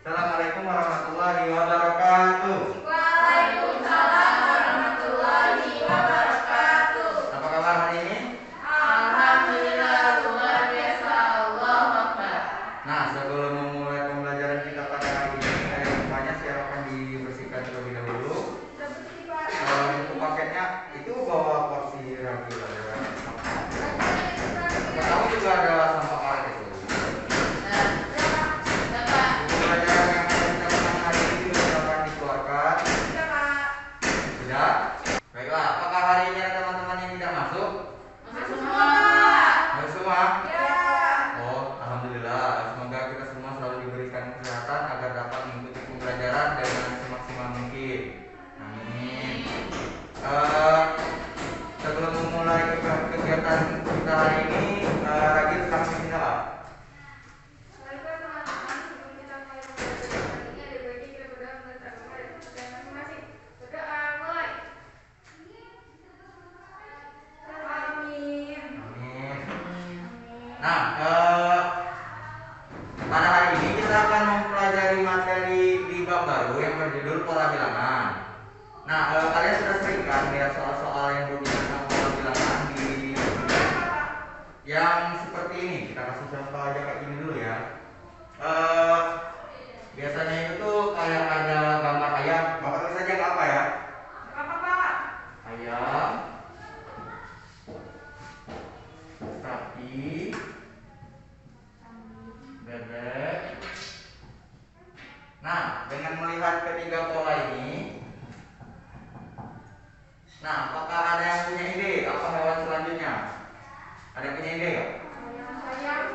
Assalamualaikum warahmatullahi wabarakatuh. Waalaikumsalam warahmatullahi wabarakatuh. Apa kabar hari ini? Alhamdulillah luar biasa. Allahu Akbar. Nah, sebelum memulai pembelajaran kita pada hari ini, semuanya silakan dibersihkan terlebih dahulu. Untuk paketnya itu bawa porsi ragi pada. Kamu juga ada sampah karet itu. Pembelajaran yang akan kita lakukan hari ini silakan dikeluarkan. Sudah? Baiklah, apakah hari ini ada teman-teman yang tidak masuk? Masuk semua. Masuk semua? Ya. Oh, alhamdulillah. Semoga kita semua selalu diberikan kesehatan agar dapat mengikuti pembelajaran dengan semaksimal mungkin. Amin. Sebelum memulai kegiatan kita hari ini, Ragil kami minta maaf. Nah, pada hari ini kita akan mempelajari materi di bab baru yang berjudul pola bilangan. Nah, kalian sudah sering kan lihat soal-soal yang berhubungan sama pola bilangan di yang seperti ini. Kita kasih contoh aja kayak gini dulu ya. Biasanya itu kayak ada gambar ayam. Bapak tulis aja nggak apa ya? Ayam, sapi, bebek. Nah, dengan melihat ketiga pola ini, nah, apakah ada yang punya ide apa hewan selanjutnya? Ada yang punya ide nggak?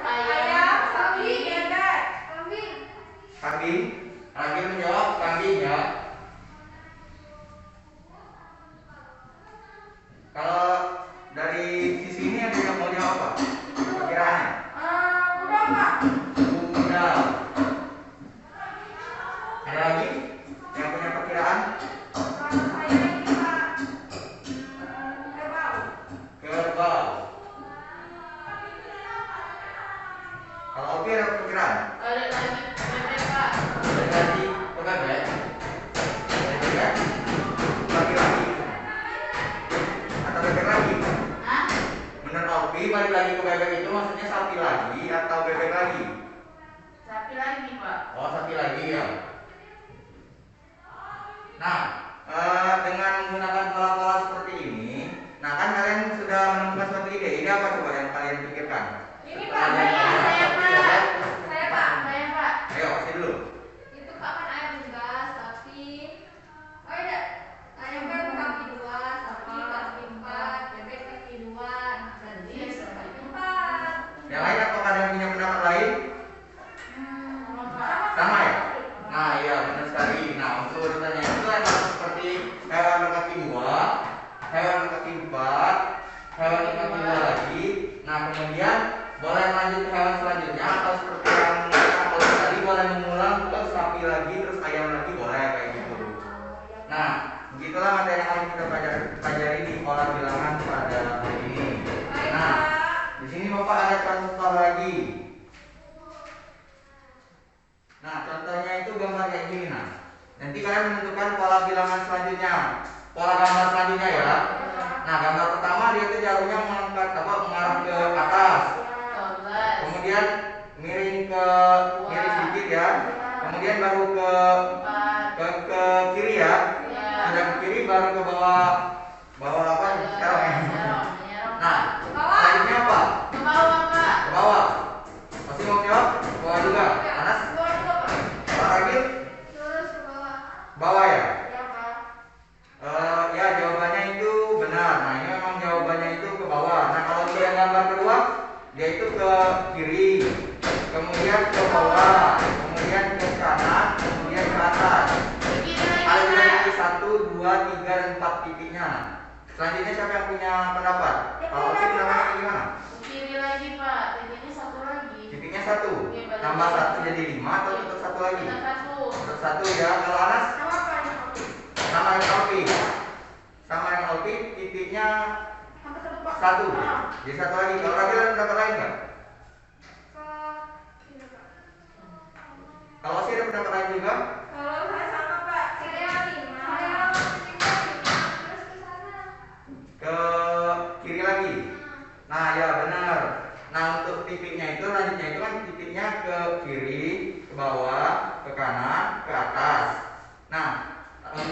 Ayam, sapi, bebek, Kambing? Lagi menjawab kambing ya. Kalau dari sisi ini ada yang mau jawab apa? Perkiraannya? Kuda. Ada lagi yang punya perkiraan? Kerbau. Kalau Opi ada perkiraan? Ada lagi bebek, Pak. Ada lagi bebek? Bebek? Lagi-lagi? Atau bebek lagi? Hah? Menurut Opi balik lagi ke bebek itu maksudnya sapi lagi atau bebek lagi? Sapi lagi, Pak. Oh, sapi lagi ya. Nah, dengan menggunakan pola-pola seperti ini, nah kan kalian sudah menemukan suatu ide. Ide apa coba yang kalian pikirkan? Ini Setelah Pak, kalian saya, melihat Pak. Saya, Pak. Saya, Pak. Ayo, kasih dulu. Itu Pak kan ayam unggas, sapi. Oh iya, ayam kan kaki dua, sapi kaki empat, bebek kaki dua, berarti kaki empat. Yang lain atau ada yang punya pendapat lain? Sama ya? Nah, iya benar sekali. Nah, untuk urutannya itu emang seperti hewan berkaki dua, hewan berkaki empat, hewan berkaki dua lagi. Nah, kemudian boleh lanjut ke hewan selanjutnya atau seperti yang kalau tadi boleh mengulang ke sapi lagi terus ayam lagi boleh kayak gitu. Nah, begitulah materi yang akan kita pelajari di pola bilangan pada hari ini. Nah, di sini Bapak ada contoh lagi. Nah, contohnya itu gambar kayak gini. Nah, nanti kalian menentukan pola bilangan selanjutnya, pola gambar selanjutnya ya. Nah, gambar pertama dia itu jarunya mengarah ke atas, kemudian miring sedikit ya, kemudian baru ke kiri ya, sudah ke kiri baru ke bawah apa? Serong ya. Nah, selanjutnya apa? Ke bawah, Pak. Ke bawah. Masih mau jawab? Ke bawah juga. Anas? Ragil? Terus ke bawah. Bawah ya? Ya Pak. Ya jawabannya itu benar. Nah ini memang jawabannya itu ke bawah. Nah kalau dia gambar kedua, dia itu ke kiri, kemudian ke bawah, kemudian ke kanan, kemudian ke atas. Ada dari 1, 2, 3, dan 4 titiknya. Selanjutnya siapa yang punya pendapat? Kalau Oki pendapatnya gimana? Kiri lagi, Pak. Titiknya satu lagi. Titiknya 1, tambah 1 jadi 5 atau tetap 1 lagi? Kita satu. Tetap 1 ya. Kalau Anas? Sama apa ini? Sama yang Alfi. Sama yang Alfi titiknya Sampai satu Pak. 1. Jadi 1 lagi. Kalau Ragil ada pendapat lain nggak? Ke ini Pak. Kalau sih ada pendapat lain bawah, ke kanan, ke atas. Nah,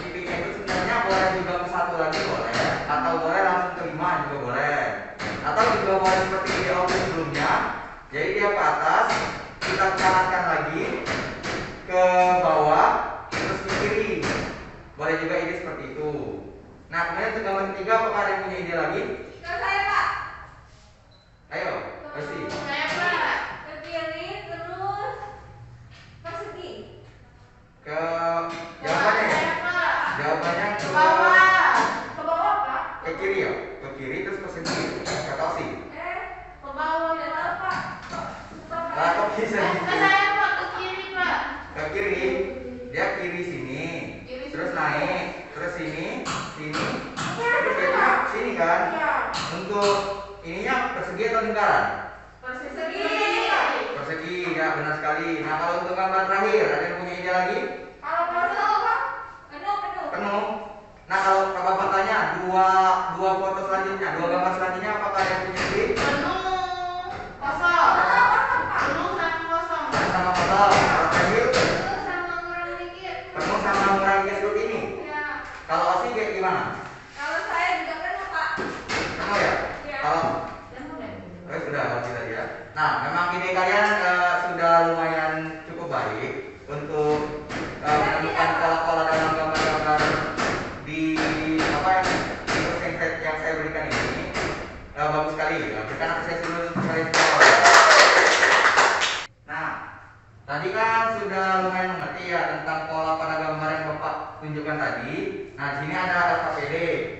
titiknya itu sebenarnya boleh juga ke satu lagi boleh, atau boleh langsung ke 5 juga boleh, atau juga boleh seperti di audio sebelumnya. Jadi dia ke atas, kita kanankan lagi ke bawah, terus ke kiri. Boleh juga ide seperti itu. Nah, kemudian untuk gambar ketiga, apakah ada yang punya ide lagi? Ke saya, Pak. Ayo, kasih. Saya Pak. Ke kiri terus persegi. Ke jawabannya ya? Saya Pak. Jawabannya Ke bawah. Ke bawah, Pak. ke kiri ya? Ke kiri terus persegi. Kata sih. Ke bawah Tidak ya. tahu, Pak. Lah kok bisa Ke gitu? saya Pak, ke kiri Pak. Ke kiri, dia kiri sini, Kiri terus sini. naik, terus sini, terus jadinya sini kan? Iya. Untuk ininya persegi atau lingkaran? Persegi. Persegi, ya benar sekali. Nah kalau untuk gambar terakhir, ada yang punya ide lagi? Kalau penuh, Pak. Penuh. Penuh. Nah kalau bapak tanya dua foto selanjutnya, dua gambar selanjutnya, apakah ada yang punya ide? Penuh. Kosong. Penuh sama kosong. Sama kosong. Kalau terakhir, Penuh sama kurang dikit. penuh sama mengurangi struk ini. Ya. Kalau Osi kayak gimana? Kalau saya juga penuh, Pak. Penuh ya? Iya. Kalau sudah Osi tadi ya. Nah memang ide kalian sudah lumayan cukup baik untuk menemukan pola-pola dalam gambar-gambar di apa di presentation yang saya berikan ini. Bagus sekali. Berikan apresiasi dulu untuk kalian semua. Nah, tadi kan sudah lumayan mengerti ya tentang pola pada gambar yang Bapak tunjukkan tadi. Nah, di sini ada LKPD.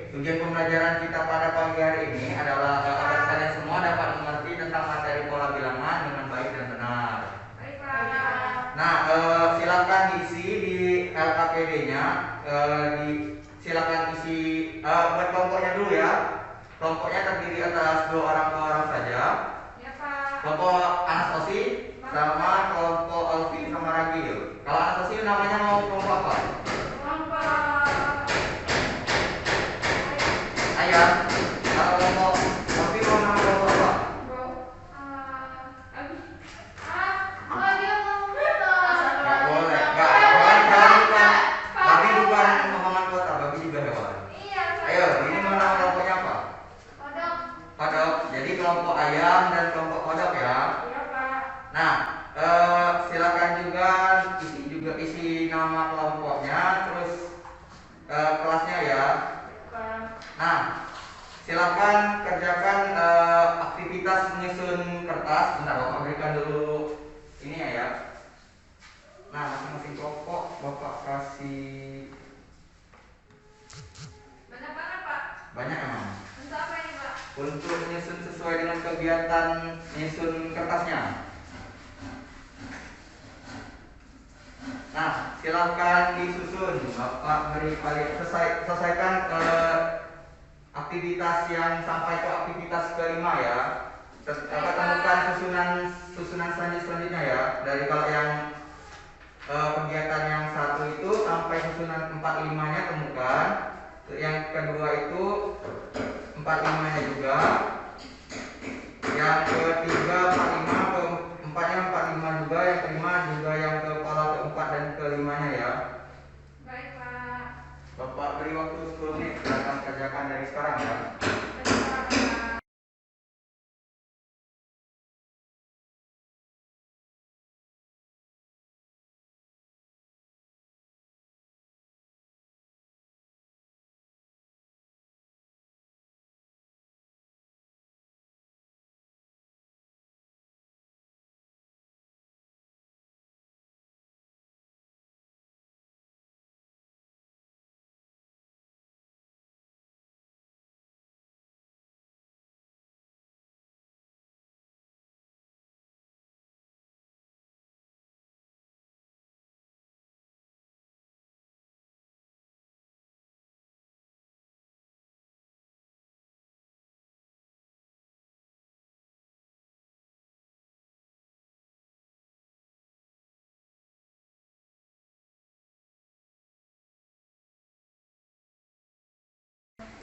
Tujuan pembelajaran kita pada pagi hari ini adalah agar kalian semua dapat mengerti tentang materi pola bilangan dengan baik dan benar. Baik, Pak. Nah, silakan isi di LKPD-nya. Silakan isi buat kelompoknya dulu ya. Kelompoknya terdiri atas dua orang saja. Ya, Pak. Kelompok Anas Osi sama kelompok Alfi sama Ragil. Kalau Anas Osi namanya mau kelompok apa? Ayah. Kalau kelompok Alfi mau nama kelompok apa? Oh, dia mau foto. Nggak boleh. Jangan. Babi bukan omongan kota, babi juga hewan. Iya, Pak. Ayo, ini mau nama kelompoknya apa? Kodok. Kodok. Jadi kelompok ayam dan kelompok kodok ya. Iya, Pak. Nah, silakan juga isi nama kelompoknya, terus kelasnya ya. Nah, silakan kerjakan aktivitas menyusun kertas. Bentar, Bapak berikan dulu ini ya. Nah, masing-masing kelompok Bapak kasih Banyak banget, Pak. banyak emang. Untuk apa ini, Pak? Untuk menyusun sesuai dengan kegiatan menyusun kertasnya. Nah, silakan disusun. Bapak beri selesaikan aktivitas yang sampai ke aktivitas kelima ya. Bapak temukan susunan selanjutnya ya. Dari kalau yang kegiatan yang satu itu sampai susunan 4-5-nya temukan. Yang kedua itu 4-5-nya juga. Yang ketiga 4-5, keempatnya 4-5 juga, yang kelima juga yang kepala keempat dan kelimanya ya. Baik, Pak. Bapak beri waktu 10 menit, silakan kerjakan dari sekarang ya. Baik, Pak.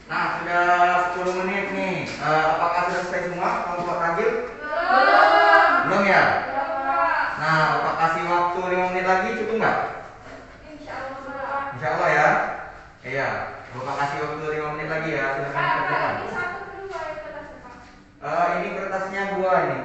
Nah, sudah 10 menit nih. Apakah sudah selesai semua kelompok Ragil? Belum. Belum ya? Belum, Pak. Nah, Bapak kasih waktu waktu 5 menit lagi cukup nggak? Insya Allah, Pak. Insya Allah ya. Iya, Bapak kasih waktu 5 menit lagi ya. Silakan Pak, kerjakan. ini satu kedua ya kertasnya, Pak. Ini kertasnya 2 ini.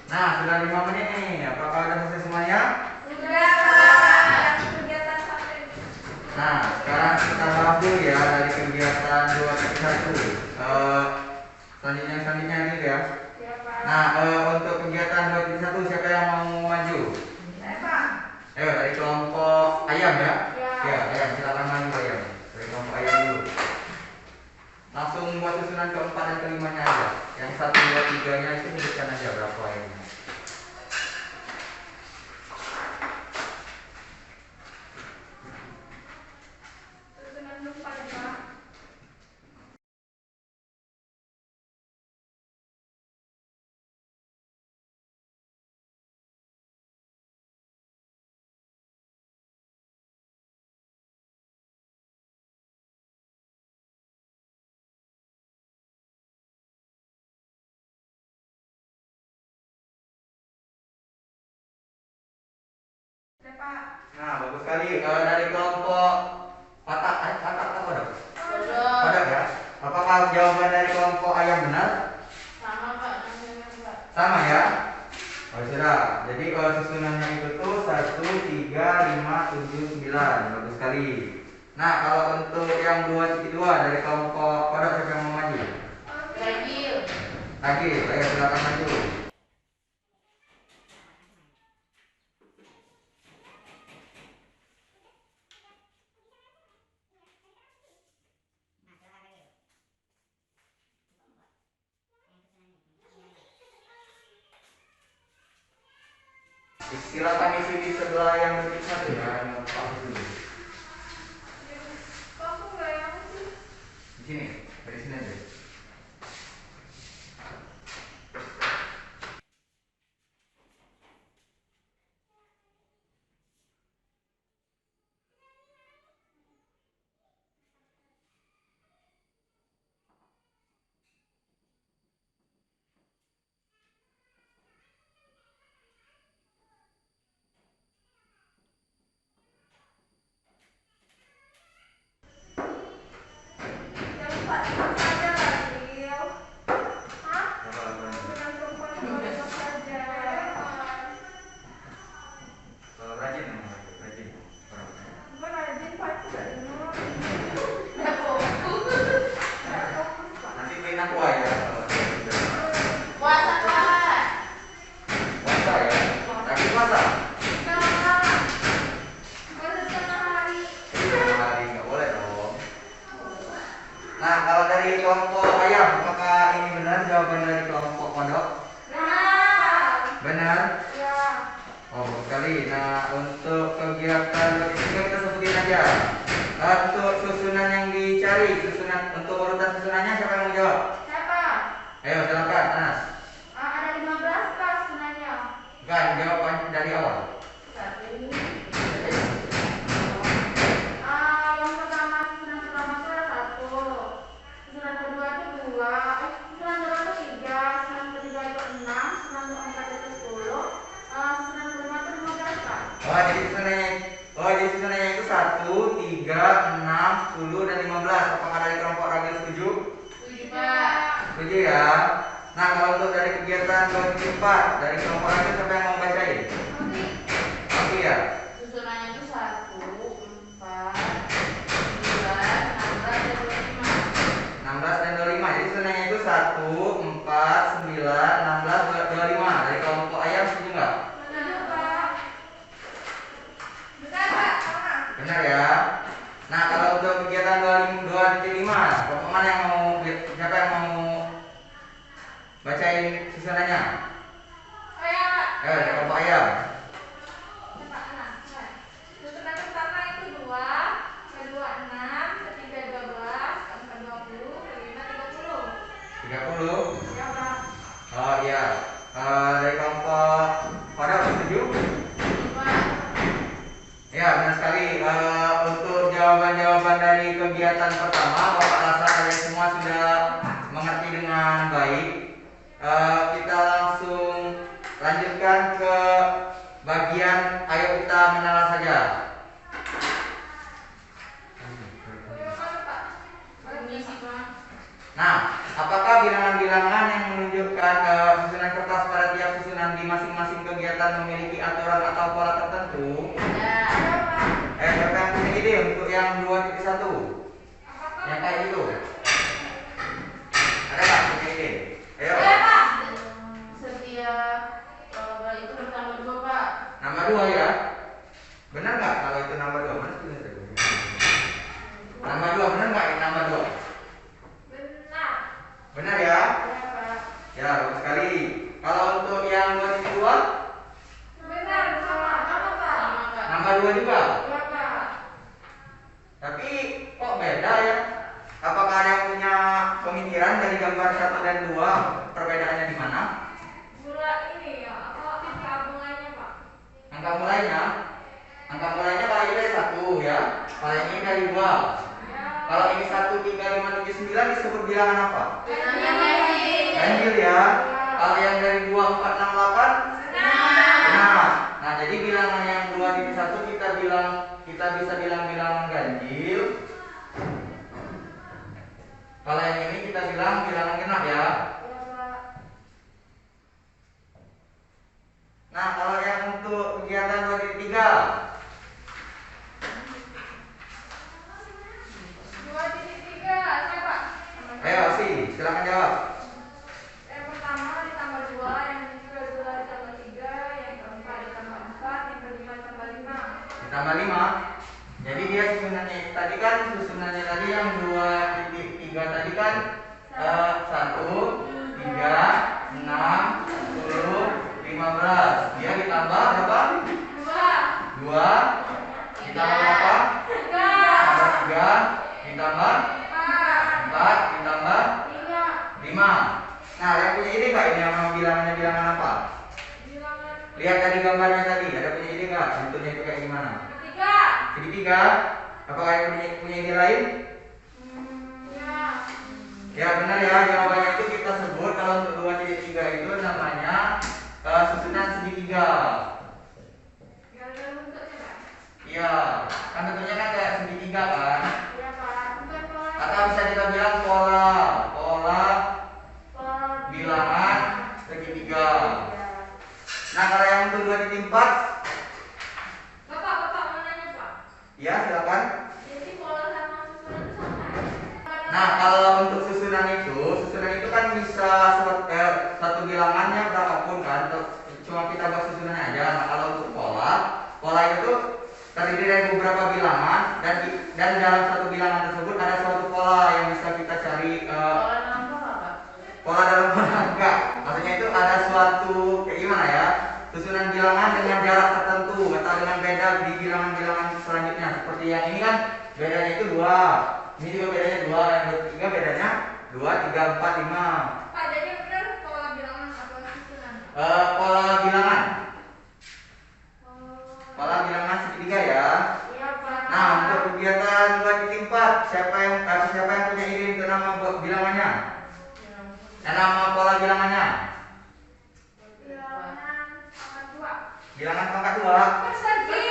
Nah, sudah 5 menit nih. Apakah sudah selesai semuanya? Sudah, Pak. Yang kegiatan sampai Nah, sekarang kita bahas dulu ya dari kegiatan 2.1. Selanjutnya ini ya. ya, Pak. Nah, untuk kegiatan 2.1 siapa yang mau maju? Saya, Pak. Ayo dari kelompok ayam ya. Ya. Ya, ayam silakan maju ayam. Dari kelompok ayam dulu. Langsung buat susunan keempat dan kelimanya aja. Yang 1, 2, 3-nya itu sebutkan aja berapa ayamnya. Susunan keempat, Pak. Ya, Pak. Nah, bagus sekali. Dari kelompok Patak apa dok? Patak ya. Apakah jawaban dari kelompok ayam benar? Sama Pak, namanya Pak. Sama ya. Oh sudah. Jadi kalau susunannya itu tuh 1, 3, 5, 7, 9. Bagus sekali. Nah, kalau untuk yang 2.2 dari kelompok Patak siapa yang mau maju? Ragil. Lagi, ayo silakan maju. Silakan isi di sebelah yang lebih satu ya, yang Pak dulu. Kok aku nggak yang sih? Di sini, dari sini aja. Yang empat saja, Ragil. Hah? Apa-apa. Susunan keempat cuma saja. Rajin memang, rajin. Gue rajin, Pak. Itu nggak dengar. Ya fokus. Nggak fokus, Pak. Nanti beliin aku ya. Puasa Pak. Puasa ya. Lagi puasa. Nggak. Puasa setengah hari. Setengah hari nggak boleh dong. Nah, kalau dari kelompok ayam, apakah ini benar jawaban dari kelompok pondok? Nah. Benar. Ya. Oh, bagus sekali. Nah, untuk kegiatan berikutnya kita sebutin aja. Untuk susunan yang dicari, untuk urutan susunannya siapa yang mau jawab? Siapa? Ayo silakan, Anas. Ada 15 Pak sebenarnya. Kan jawaban dari awal. Satu. Yang pertama, susunan pertama itu ada 1. Susunan kedua itu 2. Susunan kedua itu 3. Susunan ketiga itu 6. Susunan keempat itu 10. Susunan kelima itu 15 Pak. Jadi susunannya itu 1, 3, 6, 10 dan 15. Apakah dari kelompok Ragil setuju? Setuju Pak. Setuju ya. Nah, kalau untuk dari kegiatan 24 dari kelompok Ragil siapa yang mau bacain? Nanti Oke ya. Susunannya itu 1, 4, 9, 16 dan 25. 16 dan 25. Jadi susunannya itu 1, 4, 9, 16, 25. Dari kelompok ayam setuju nggak? setuju Pak. Benar, Pak. Sama. Benar ya. Nah, kalau untuk kegiatan 2.5, kelompok mana yang mau, siapa yang mau Bacain susunannya. Oh ya Pak. Kelompok ayam. Susunan pertama itu 2, kedua 6, ketiga 12, keempat 20, kelima 30. 30. Ya Pak. Oh iya. Dari kelompok pada setuju? Pak. Ya, benar sekali. Untuk jawaban-jawaban dari kegiatan pertama, Bapak rasa kalian semua sudah mengerti dengan baik. Kita langsung lanjutkan ke bagian ayo kita menelaah saja. Permisi Pak. Nah, apakah bilangan-bilangan yang menunjukkan susunan kertas pada tiap susunan di masing-masing kegiatan memiliki aturan atau pola tertentu? Ya. Siapa yang punya ide untuk yang 2.1? Yang kayak gitu? Ada nggak punya ide? Ayo. Setiap itu bertambah 2 Pak. Nambah 2 ya? Benar nggak kalau itu nambah 2? Mana tulisannya tadi? Nambah 2, benar nggak ini nambah 2? Benar. Benar ya? Ya Pak. Ya, bagus sekali. Kalau untuk yang 2.2? Benar sama Pak. Sama Pak. Nambah 2 juga? Ya Pak. Tapi kok beda ya? Apakah ada yang punya pemikiran dari gambar 1 dan 2? Perbedaannya di mana? Gula ini ya, apa titik gabungannya Pak? Angka mulainya kalau ini dari 1 ya. Kalau ini dari 2. Ya. Kalau ini 1, 3, 5, 7, 9 disebut bilangan apa? Ganjil ya. Kalau yang dari 2, 4, 6, 8 benar. Nah, jadi bilangan yang 2.1 kita bisa bilang bilangan ganjil. Kalau yang ini kita bilang bilangan genap ya. Ya Pak. Nah, kalau yang untuk kegiatan 2.3 2.3, saya Pak. ayo sih, silakan jawab. Yang pertama ditambah 2, yang kedua ditambah 3, yang keempat ditambah 4, yang kelima ditambah 5. Ditambah 5. Jadi dia susunannya tadi yang 2.3 tadi kan 1, 3, 6, 10, 15. Dia ditambah berapa? 2. Ditambah berapa? 3, 3. Ditambah 4. Ditambah 5. Nah, yang punya ide nggak ini yang bilangannya bilangan apa? bilangan Lihat dari gambarnya tadi, ada punya ide nggak? Bentuknya itu kayak gimana? ketiga. Segitiga. Apakah yang punya ide lain? Ya. Ya benar ya, jawabannya itu kita sebut kalau untuk 2.3 itu namanya susunan segitiga. Gara-gara bentuknya Pak. Iya, kan bentuknya kan kayak segitiga kan? Ya Pak. Bukan pola. Atau bisa kita bilang pola bilangan segitiga. Nah, kalau yang untuk 2.4, Bapak mau nanya Pak. ya silakan. Jadi pola sama susunan itu sama ya? Nah, kalau untuk susunan itu kan bisa satu bilangannya berapapun kan, cuma kita buat susunannya aja. Nah, kalau untuk pola itu terdiri dari beberapa bilangan dan dalam satu bilangan tersebut ada suatu pola yang bisa kita cari. Pola dalam pola Pak. Pola dalam pola enggak, maksudnya itu ada suatu kayak gimana ya, susunan bilangan dengan jarak tertentu atau dengan beda di bilangan-bilangan selanjutnya. Seperti yang ini kan bedanya itu 2, ini juga bedanya 2, yang 3 bedanya 2, 3, 4, 5. Pak, jadi benar pola bilangan atau susunan? Pola bilangan, Oh. pola bilangan segitiga ya. Iya Pak. Nah, untuk kegiatan 2.4 siapa yang punya ide untuk nama buat bilangannya? Nama pola bilangannya? Bilangan pangkat 2. Bilangan pangkat 2. Persegi.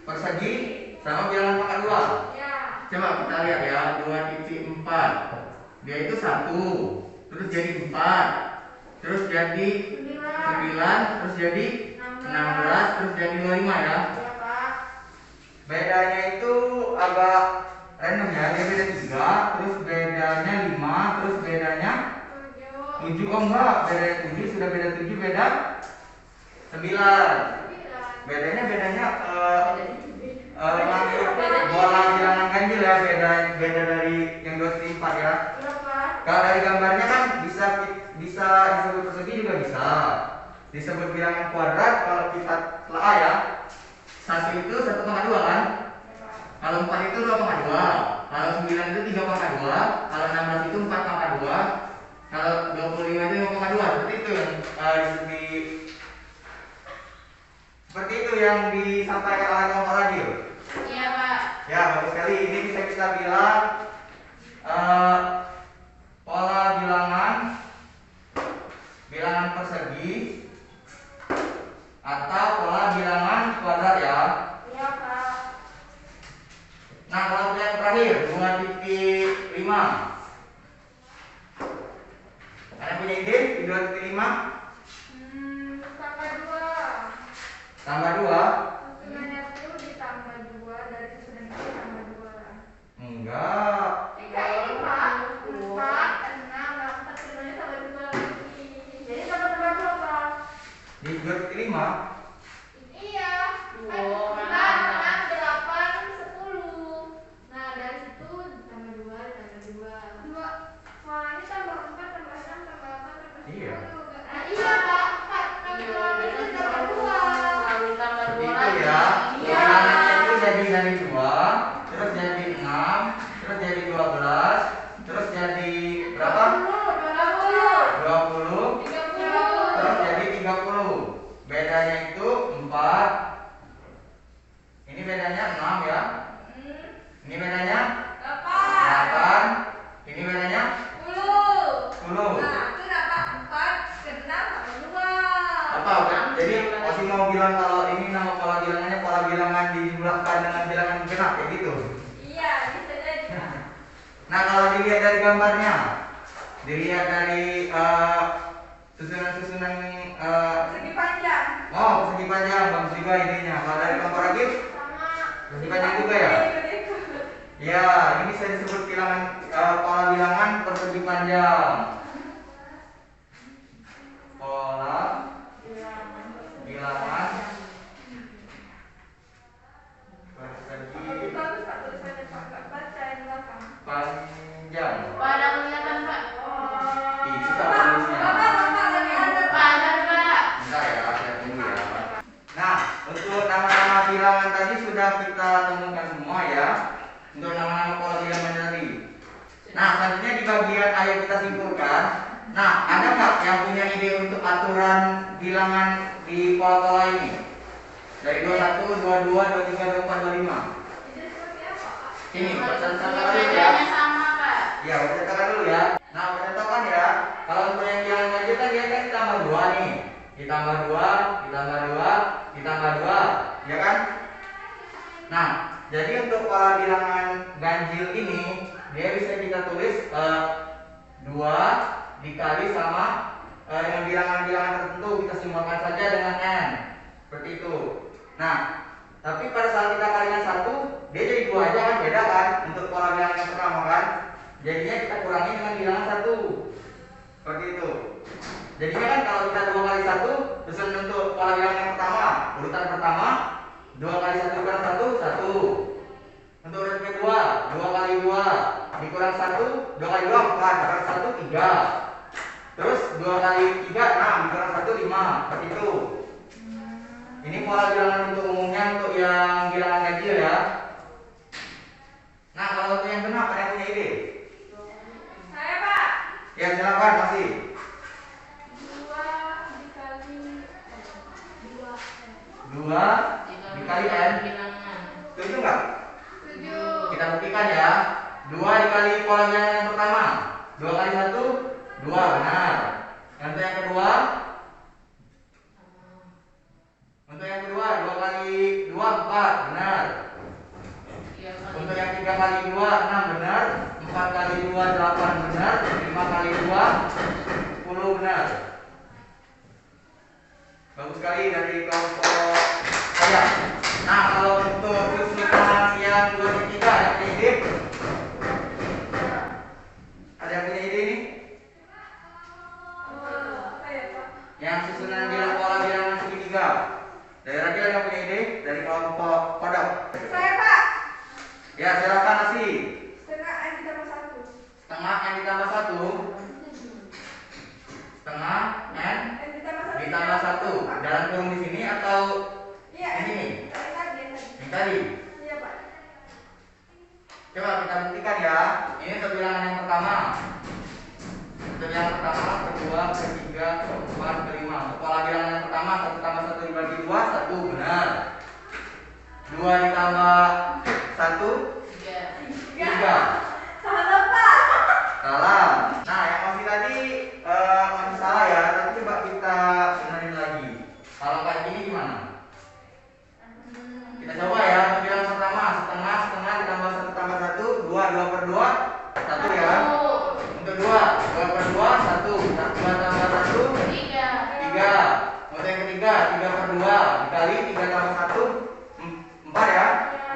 Persegi sama bilangan pangkat 2. Ya. Coba kita lihat ya, 2.4. Dia itu 1, terus jadi 4, terus jadi 9, terus jadi 16, terus jadi 25 ya. Iya Pak. Bedanya itu agak random ya, dia beda 3, terus bedanya 5, terus bedanya 7. Oh enggak, bedanya 7, sudah beda 7, beda 9. Bedanya maksud pola bilangan ganjil ya, beda dari yang 2.4 ya. Iya Pak. Kalau dari gambarnya kan bisa bisa disebut persegi juga bisa. Disebut bilangan kuadrat kalau kita telah ya. 1 itu 1,2 kan? Kalau 4 itu 2,2. Kalau 9 itu 3,2. Kalau 16 itu 4,2. Kalau 25 itu 5,2. Seperti itu yang seperti itu yang disampaikan oleh Bapak Radil. Iya, Pak. Ya, bagus sekali. Ini bisa kita bilang pola bilangan persegi atau pola bilangan kuadrat ya. Iya, Pak. Nah, kalau yang terakhir 2,5. Ada punya ide di 2,5? Tambah 2. Tambah 2? Susunannya itu ditambah 2, dari susunan itu ditambah 2. Enggak. Ini Pak, 4, 6, 8, susunannya tambah 2 lagi. Jadi tambah 2 Pak. Di 2,5? Iya. Kan Oh, 9, 6, 8, 10. Nah, dari situ tambah 2, tambah 2. 2. Wah, ini tambah 4, tambah 6, tambah 8, tambah 10. Iya. Nah, iya, Pak. Iya, Itu benar. tambah 2. Kalau tambah Seperti 2 itu lagi. ya. Iya. Bilangannya itu jadi dari 2, terus jadi 6, terus jadi 12, terus jadi berapa? 20, 30. terus jadi 30. Bedanya itu 4. Ini bedanya 6 ya. Ini bedanya 8. Ini bedanya 10. Apa? Jadi masih mau bilang kalau ini nama pola bilangannya pola bilangan dijumlahkan dengan bilangan genap kayak gitu. Iya, bisa jadi. Nah, kalau dilihat dari gambarnya, dilihat dari susunan-susunan Segi panjang. persegi panjang, bagus juga idenya. Kalau dari komparatif, Sama. persegi panjang juga ya. Ya, ini bisa disebut bilangan pola bilangan persegi panjang. Pola bilangan persegi Bagus Pak tulisannya Pak, nggak baca yang belakang. panjang. Pak, ada kelihatan, Pak. Ih, susah tulisnya. Pak, ada, Pak. Bentar ya, saya tunggu ya. Nah, untuk nama-nama bilangan tadi sudah kita temukan semua ya. Untuk nama-nama pola bilangan tadi. Nah, selanjutnya di bagian ayo kita simpulkan. Nah, ada nggak yang punya ide untuk aturan bilangan di pola-pola ini? Dari 21, 22, 23, 24, 25. Ini seperti apa Pak? Sini, catatkan dulu ya. Bedanya sama, Pak. Ya, catatkan dulu ya. Nah, catatkan ya. Kalau untuk yang bilangan ganjil kan dia kan ditambah 2 nih. Ditambah 2, ditambah 2, ditambah 2, ya kan? Nah, jadi untuk pola bilangan ganjil ini dia bisa kita tulis 2 dikali sama dengan bilangan-bilangan tertentu, kita simbolkan saja dengan n. Seperti itu. Nah, tapi pada saat kita kalikan 1, dia jadi 2 aja kan, beda kan? Untuk pola bilangan yang pertama kan? Jadinya kita kurangi dengan bilangan 1. Seperti itu. Jadinya kan kalau kita 2 kali 1, susun untuk pola bilangan yang pertama, urutan pertama 2 kali 1 kurang 1, 1. Untuk urutan kedua, 2 kali 2 dikurang 1, 2 kali 2 4, kurang 1 3. Terus 2 kali 3 6, dikurang 1 5. Seperti itu. Ini pola bilangan untuk umumnya, untuk yang bilangan ganjil ya. Nah, kalau untuk yang genap ada yang punya ide? Saya Pak. Ya, silakan masih. 2 dikali n. Bilangan. Setuju nggak? Setuju. Kita buktikan ya. 2 dikali pola bilangan yang pertama. 2 kali 1, 2, benar. Untuk yang kedua, 2 kali 2, 4, benar. Iya, Pak. Untuk yang 3 kali 2, 6, benar. 4 kali 2, 8, benar. 5 kali 2, 10, benar. Bagus sekali dari kelompok saya. Nah, kalau untuk susunan yang 23 ada punya ide? Ada yang punya ide nih? Apa ya Pak? Yang susunan bilang pola bilangan segitiga. Dari Radil ada yang punya ide? Dari kelompok kodok. Saya Pak. Ya, silakan Nasi. Setengah N ditambah 1. Setengah n ditambah 1. ditambah 1 dalam kurung di sini atau Iya. di sini? Tadi. Yang tadi. Iya, Pak. Coba kita buktikan ya. Ini untuk bilangan yang pertama. Untuk yang pertama, kedua, ketiga, keempat, kelima. Untuk pola bilangan yang pertama, 1 tambah 1 dibagi 2, 1 benar. 2 ditambah 1, 3. Salah, Pak. Salah. Nah, yang masih tadi masih salah ya. Tapi coba kita benerin lagi. Kalau kayak gini gimana? Kita coba ya. Untuk bilangan pertama, setengah ditambah 1 tambah 1, 2 per 2, 1 ya. Untuk 2 per 2, 1. 2 tambah 1, 3. Untuk yang ketiga, 3 per 2 dikali 3 tambah 1, 4 ya.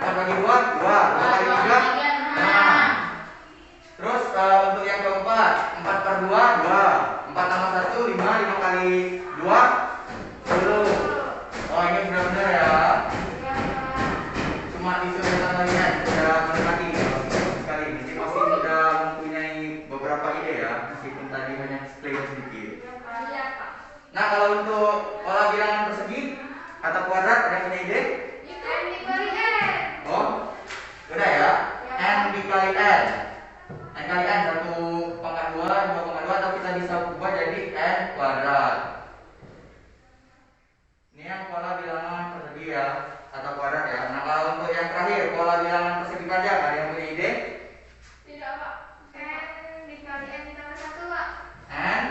4 bagi 2, 2. 2 kali 3, 6. Terus untuk yang keempat, 4 per 2, 2. 4 tambah 1, 5. 5 kali 2, 10. Oh, ini sudah benar ya. Cuma disuruh tambahin sudah mendekati ya. Sekali ini pasti sudah mempunyai beberapa ide ya, meskipun tadi hanya sekilas sedikit. Iya, Pak. Nah, kalau untuk pola bilangan persegi atau kuadrat, ada yang punya ide? Itu N dikali N. Oh, udah ya. N dikali N. N kali N 1 pangkat 2, 2 pangkat 2, atau kita bisa ubah jadi N kuadrat. Ini yang pola bilangan persegi ya, atau kuadrat ya. Nah, kalau untuk yang terakhir, pola bilangan persegi panjang, ada yang punya ide? Tidak, Pak. N dikali N ditambah 1, Pak. N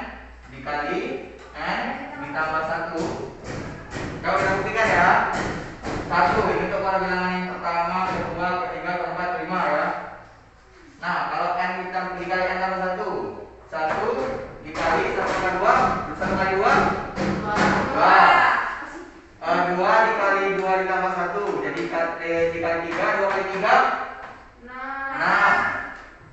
dikali N ditambah 1. Coba kita buktikan ya. 1, ini untuk pola bilangan yang pertama, kedua, ketiga, keempat, kelima ya. Nah, kalau N dikali N tambah 1, 1 dikali 1 kali 2, 1 kali 2, 2. 2 dikali 2 ditambah 1, jadi dikali 3, 2 kali 3, 6.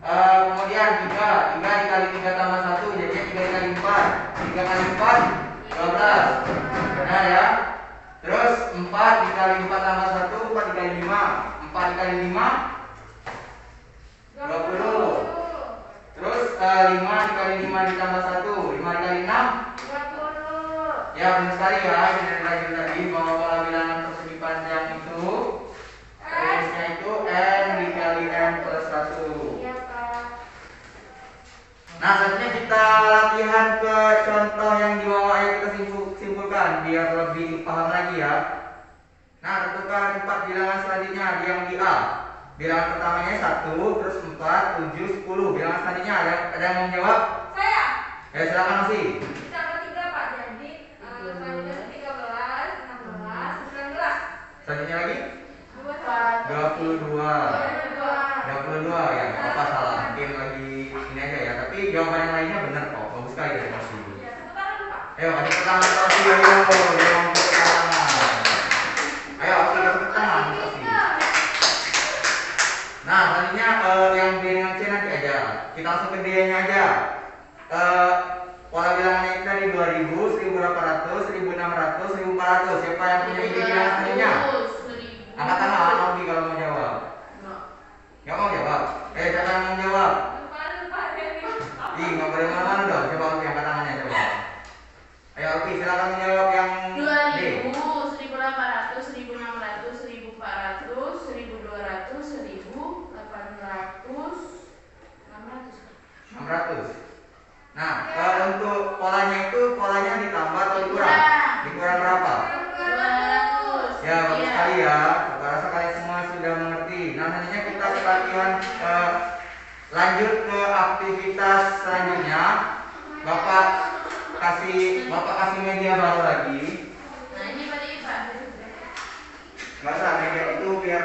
Kemudian 3 dikali 3 tambah 1, jadi 3 dikali 4, 3 kali 4, 12. Benar ya. Terus 4 dikali 4 tambah 1, 4 dikali 5, 4 dikali 5, 20. Terus 5 dikali 5 ditambah 1, 5 dikali 6, 20. ya benar sekali ya. Ini lagi tadi bahwa pola bilangan persegi panjang itu rumusnya itu N dikali N plus 1. Iya, Pak. Nah, selanjutnya kita latihan ke contoh yang di bawah yang kita simpulkan biar lebih paham lagi ya. Nah, tentukan 4 bilangan selanjutnya yang di A. Bilangan pertamanya 1, terus 4, 7, 10. Bilangan selanjutnya ada yang mau menjawab? Saya. Ya, silakan masih. Ditambah 3, Pak. Jadi selanjutnya 13, 16, 19. Selanjutnya lagi 22. 22 ya, nggak apa-apa salah. Mungkin lagi ini aja ya. Tapi jawaban yang lainnya benar kok. Bagus sekali dari masih. Ya, satu tangan, Pak. Ayo, kasih tepuk tangan Rosi. Ayo, yang tepuk tangan. Ayo, Rosi, kasih tepuk tangan Rosi. Nah, selanjutnya yang B dengan C nanti aja. Kita langsung ke D-nya aja. Pola bilangannya itu tadi 2000, 1800, 1600, 1400. Siapa yang punya ide bilangan selanjutnya? Angkat tangan, Robi kalau mau jawab. Nggak mau jawab? Siapa yang mau jawab? Lupa, Dewi. Ih, nggak boleh mana-mana dong. Coba Robi angkat tangannya coba. Ayo Robi, silakan menjawab yang D. 2000, 1800, 1600, 1400, 1200, 1800, 600. 600. Nah, untuk polanya ditambah atau dikurang? Dikurang berapa? 200. Ya, bagus sekali ya. Saya rasa kalian semua sudah mengerti. Nah, selanjutnya kita latihan lanjut ke aktivitas selanjutnya. Bapak kasih media baru lagi. Nah, ini tadi Pak. Nggak usah, media itu biar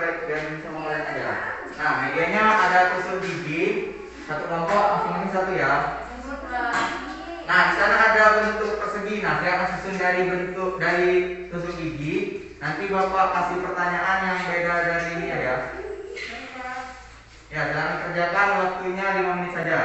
sama kalian aja. Nah, medianya ada tusuk gigi, satu kelompok masing-masing satu ya. Nah, di sana ada bentuk persegi. Nah, saya akan susun dari tusuk gigi. Nanti Bapak kasih pertanyaan yang beda dari ini ya. Ya, jangan kerjakan, waktunya 5 menit saja.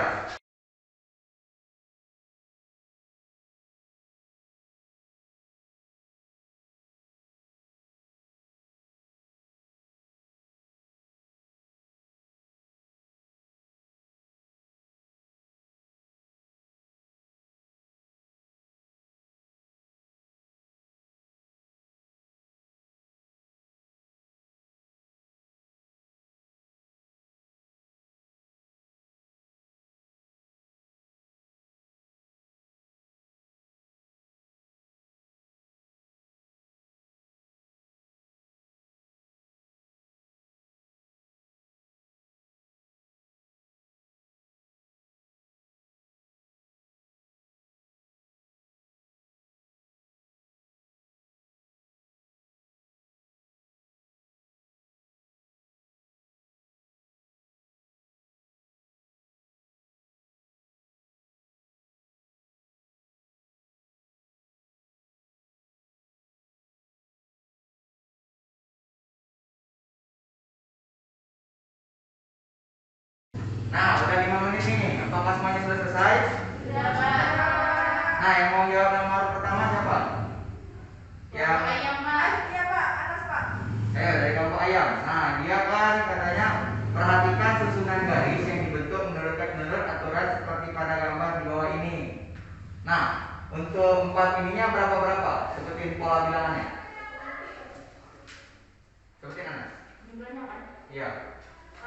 Nah, udah 5 menit nih. Apakah semuanya sudah selesai? Sudah, Pak. Nah, yang mau jawab nomor pertama siapa? Yang Ayam, Pak. Iya Pak, atas Pak. dari kelompok ayam. Nah, dia kan katanya perhatikan susunan garis yang dibentuk menurut aturan seperti pada gambar di bawah ini. Nah, untuk 4 ininya berapa? Seperti pola bilangannya. Seperti mana? Jumlahnya kan? Iya.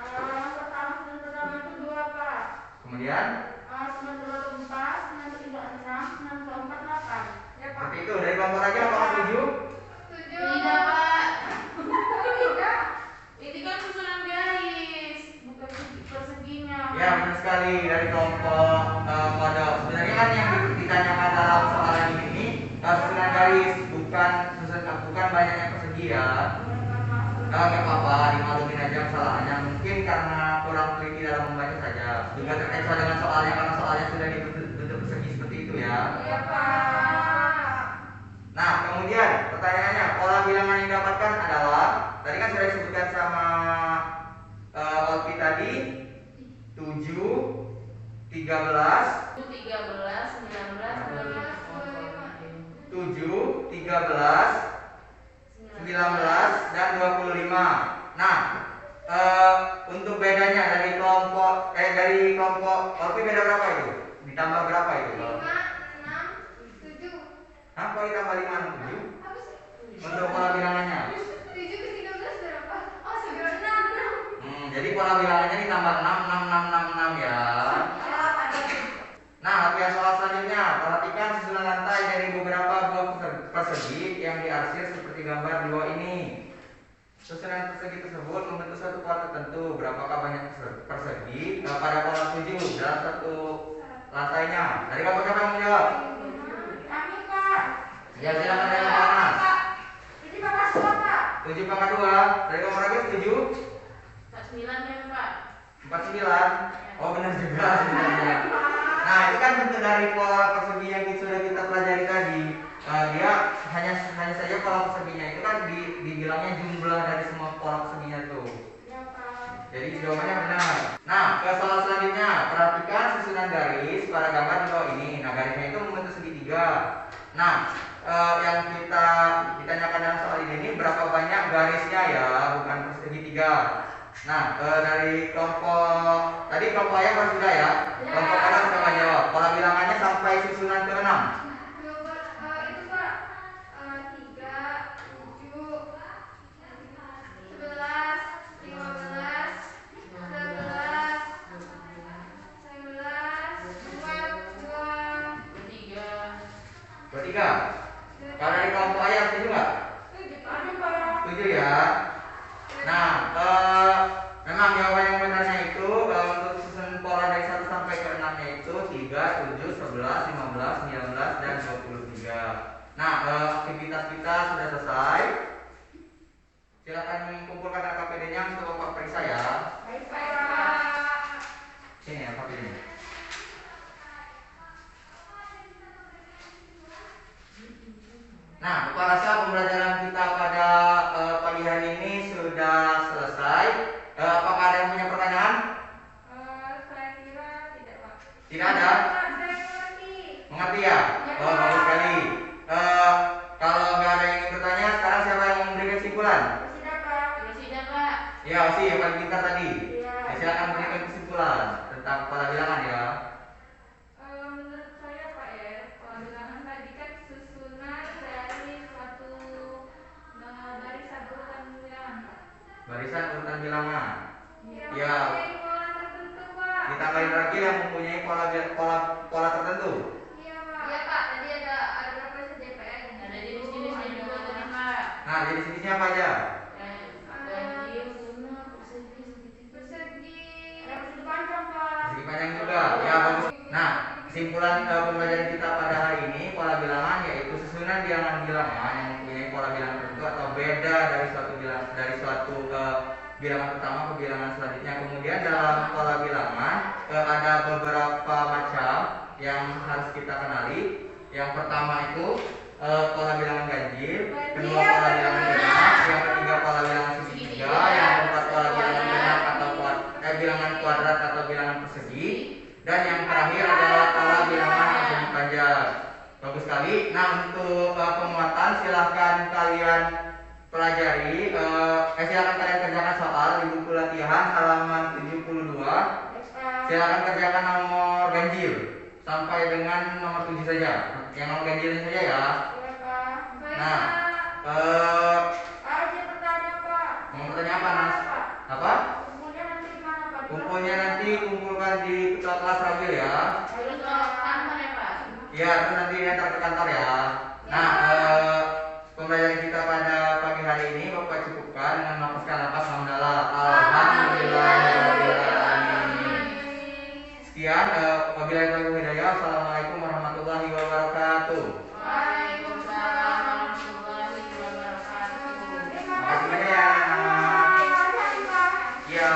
Yang pertama itu 2 Pak. Kemudian 924, 936, 948. Ya Pak. seperti itu. Dari kelompok aja apakah setuju? Tidak, Pak. Tidak. Itu kan susunan garis, bukan perseginya. Ya, benar sekali. Dari kelompok kodok. Sebenarnya kan yang ditanyakan dalam soalan ini susunan garis, bukan banyaknya persegi ya. Nggak apa-apa, dimaklumin aja kesalahannya. Mungkin karena kurang teliti dalam membaca saja. Juga terkait dengan soalnya, karena soalnya sudah dibentuk persegi seperti itu ya. Iya Pak. Nah, kemudian pertanyaannya, pola bilangan yang didapatkan adalah tadi kan sudah disebutkan sama Olpi tadi 7, 13, 13, 19, 7, 13, 19 dan 25. Nah, untuk bedanya dari kelompok Olpi beda berapa itu? Ditambah berapa itu? 5, 6, 7. Hah, kok ditambah 5, 6, 7? Apa sih? Untuk pola bilangannya. 7 ke 13 berapa? Oh, 96. Jadi pola bilangannya ditambah 6, 6, 6, 6, 6 ya. Nah, latihan soal selanjutnya. Perhatikan susunan lantai dari beberapa blok persegi yang diarsir seperti gambar di bawah ini. Susunan persegi tersebut membentuk suatu pola tertentu. Berapakah banyak persegi pada pola 7 dalam satu lantainya? Dari kelompok siapa yang menjawab? Kami Pak. Ya, silakan dari kelompok Anas. Jadi Bapak semua Pak. 7 pangkat 2. Dari kelompok Ragil setuju? 49 kan, Pak? 49. Oh, benar juga sebenarnya. Nah, itu kan bentuk dari pola persegi yang sudah kita pelajari tadi. Dia hanya saja pola perseginya itu kan dibilangnya jumlah dari semua pola perseginya itu. Ya Pak. Jadi jawabannya benar. Nah, ke soal selanjutnya, perhatikan susunan garis pada gambar di bawah ini. Nah, garisnya itu membentuk segitiga. Nah, yang kita ditanyakan dalam soal ini berapa banyak garisnya ya, bukan segitiga. Nah, dari kelompok ayam baru sudah ya. Kelompok kanan sudah menjawab. Pola bilangannya sampai susunan ke-6. Itu Pak. 3, 7, 11, 15, 16, 19, 22. 23. Kalau dari kelompok ayam setuju nggak? Aduh Pak. Setuju ya. Nah, memang jawaban yang benarnya itu untuk susunan pola dari 1 sampai ke 6-nya itu 3, 7, 11, 15, 19 dan 23. Nah, aktivitas kita sudah selesai. Silakan kumpulkan KPD-nya untuk Bapak periksa ya. Baik Pak. Sini ya KPD-nya. Nah, Bapak rasa pembelajaran kita pada pagi hari ini sudah selesai. Apakah ada yang punya pertanyaan? Saya kira tidak Pak. Tidak ada? Saya mengerti. Mengerti ya? Oh, bagus sekali. Kalau nggak ada yang ingin bertanya, sekarang siapa yang memberikan kesimpulan? Sudah Pak. Sudah, Pak. Ya, Osi yang paling pintar tadi. Iya. Ya, silakan berikan kesimpulan tentang pola bilangan ya. Menurut saya Pak ya, pola bilangan tadi kan susunan dari suatu barisan urutan bilangan Pak. Barisan urutan bilangan. Iya. Ya. Dari pola tertentu Pak. Ditambahin lagi yang mempunyai pola tertentu. Iya Pak. Iya Pak. Tadi ada berapa saja Pak ya? Ada jenis-jenisnya juga tadi, Pak. Nah, jadi jenisnya apa aja? Ganjil, zona, persegi, segitiga. Persegi. Ada persegi panjang Pak. Persegi panjang juga. Ya, bagus. Nah, kesimpulan pembelajaran kita pada hari ini pola bilangan yaitu susunan bilangan yang mempunyai pola bilangan tertentu atau beda dari suatu bilangan pertama ke bilangan selanjutnya. Kemudian dalam pola bilangan ada beberapa macam yang harus kita kenali. Yang pertama itu pola bilangan ganjil, kedua pola bilangan genap, yang ketiga pola bilangan segitiga, yang keempat pola bilangan genap atau bilangan kuadrat atau bilangan Bagus sekali. Nah, untuk penguatan silahkan kalian pelajari. Silahkan kalian kerjakan soal di buku latihan halaman 72. Silahkan kerjakan nomor ganjil sampai dengan nomor 7 saja. Yang nomor ganjilnya saja ya. Iya, Pak. Nah, Ada pertanyaan, Pak. mau bertanya apa, Nas? Apa? Kumpulnya nanti di mana, Pak? Kumpulnya nanti kumpulkan di ketua kelas Rabil ya. Terus ke kantor ya Pak. Iya, terus nanti antar ke kantor ya. Nah, pembelajaran kita pada pagi hari ini Bapak cukupkan dengan menghapuskan nafas mendalam. Alhamdulillahirobbilalamin. Sekian, wabillahi taufiq hidayah. Assalamualaikum warahmatullahi wabarakatuh. Waalaikumsalam warahmatullahi wabarakatuh. Terima kasih banyak ya. Terima kasih, Pak. Ya.